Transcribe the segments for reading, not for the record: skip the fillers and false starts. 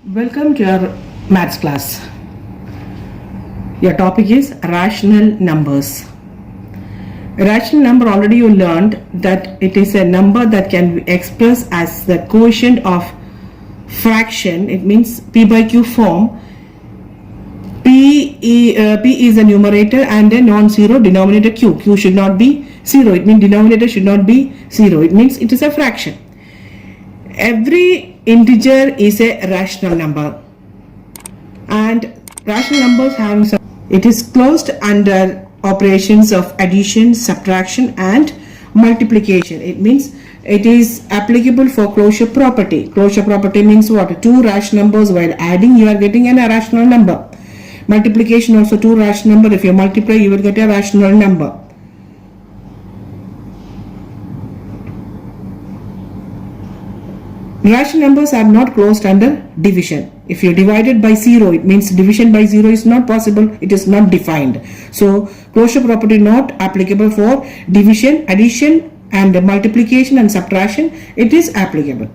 Welcome to your maths class. Your topic is rational numbers. A rational number, already you learned that it is a number that can be expressed as the quotient of fraction. It means p by q form. P is a numerator and a non-zero denominator q. Q should not be 0. It means denominator should not be 0. It means it is a fraction. Every integer is a rational number, and rational numbers have some. It is closed under operations of addition, subtraction and multiplication. It means it is applicable for closure property. Closure property means what? Two rational numbers, while adding you are getting an irrational number. Multiplication also two rational number. If you multiply you will get a rational number. Rational numbers are not closed under division. If you divide it by 0, it means division by 0 is not possible. It is not defined. So closure property not applicable for division, addition and multiplication and subtraction. It is applicable.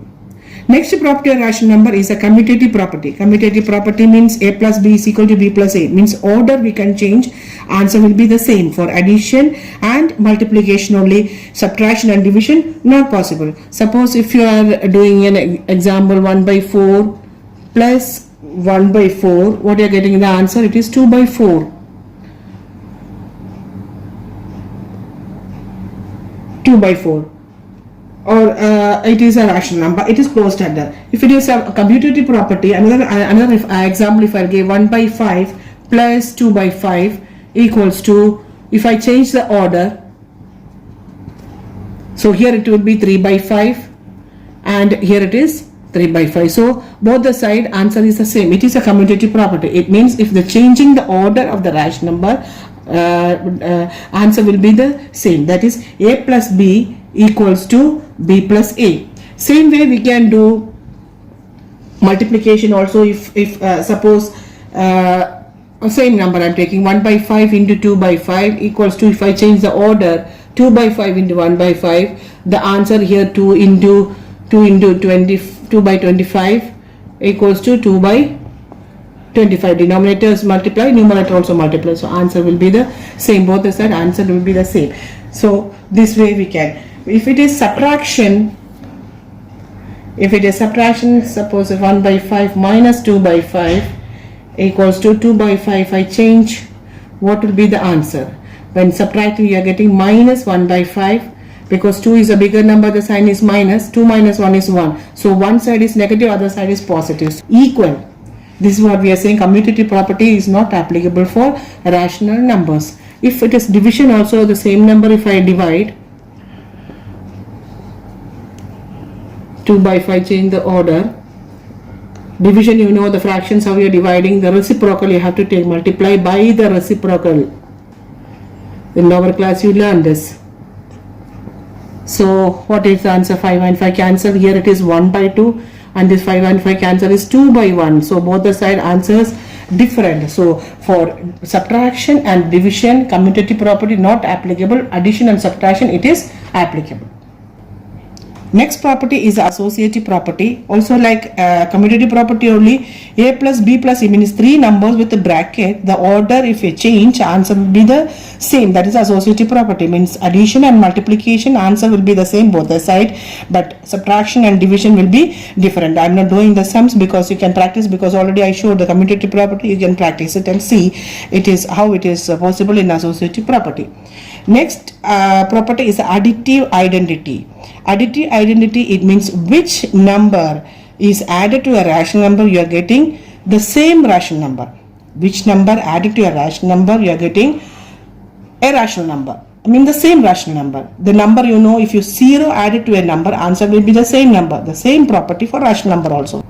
Next property of rational number is a commutative property. Commutative property means a plus b is equal to b plus a. It means order we can change. Answer will be the same for addition and multiplication only. Subtraction and division not possible. Suppose if you are doing an example 1 by 4 plus 1 by 4, what you are getting in the answer? It is 2 by 4. 2 by 4. Or it is a rational number. It is closed under. If it is a commutative property, another example, if I give 1 by 5 plus 2 by 5 equals to, if I change the order, so here it will be 3 by 5 and here it is 3 by 5. So both the side answer is the same. It is a commutative property. It means if the changing the order of the rational number, answer will be the same. That is a plus b equals to b plus a. Same way we can do multiplication also. If suppose same number I am taking 1 by 5 into 2 by 5 equals to, if I change the order, 2 by 5 into 1 by 5, the answer here 2 into 2 by 25 equals to 2 by 25. Denominators multiply, numerator also multiply, so answer will be the same. Both the side answer will be the same. So this way we can. If it is subtraction, suppose 1 by 5 minus 2 by 5 equals to 2 by 5, I change, what will be the answer? When subtracting you are getting minus 1 by 5, because 2 is a bigger number, the sign is minus. 2 minus 1 is 1. So one side is negative, other side is positive. So equal. This is what we are saying. Commutative property is not applicable for rational numbers. If it is division also, the same number, if I divide 2 by 5, change the order. Division, you know the fractions, how you are dividing. The reciprocal you have to take, multiply by the reciprocal. In lower class you learn this. So what is the answer? 5 and 5 cancel. Here it is 1 by 2 and this 5 and 5 cancel is 2 by 1. So both the side answers different. So for subtraction and division, commutative property not applicable. Addition and subtraction it is applicable. Next property is associative property. Also like commutative property only, a plus b plus, it means three numbers with a bracket. The order if you change, answer will be the same. That is associative property. Means addition and multiplication answer will be the same both the side, but subtraction and division will be different. I am not doing the sums because you can practice, because already I showed the commutative property. You can practice it and see it is how it is possible in associative property. Next property is additive identity. Additive identity, it means which number is added to a rational number, you are getting the same rational number. Which number added to a rational number, you are getting a rational number. I mean the same rational number. The number, you know, if you 0 added to a number, answer will be the same number. The same property for rational number also.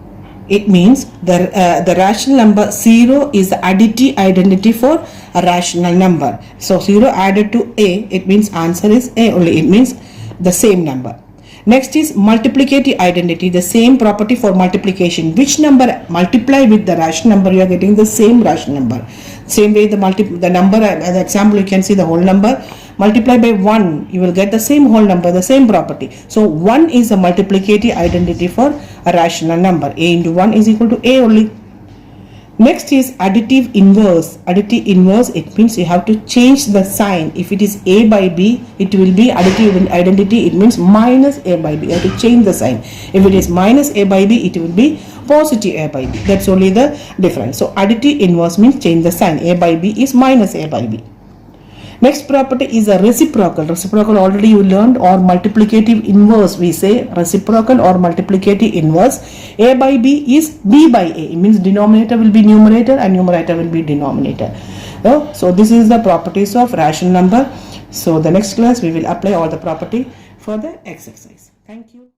It means the rational number 0 is the additive identity for a rational number. So 0 added to a, it means answer is a only. It means the same number. Next is multiplicative identity, the same property for multiplication. Which number multiply with the rational number, you are getting the same rational number. Same way the number, as example you can see the whole number, multiply by 1, you will get the same whole number, the same property. So 1 is a multiplicative identity for a rational number. A into 1 is equal to A only. Next is additive inverse. Additive inverse, it means you have to change the sign. If it is A by B, it will be additive identity. It means minus A by B. You have to change the sign. If it is minus A by B, it will be positive A by B. That's only the difference. So additive inverse means change the sign. A by B is minus A by B. Next property is a reciprocal. Reciprocal already you learned, or multiplicative inverse. We say reciprocal or multiplicative inverse. A by B is B by A. It means denominator will be numerator and numerator will be denominator. So this is the properties of rational number. So the next class we will apply all the property for the exercise. Thank you.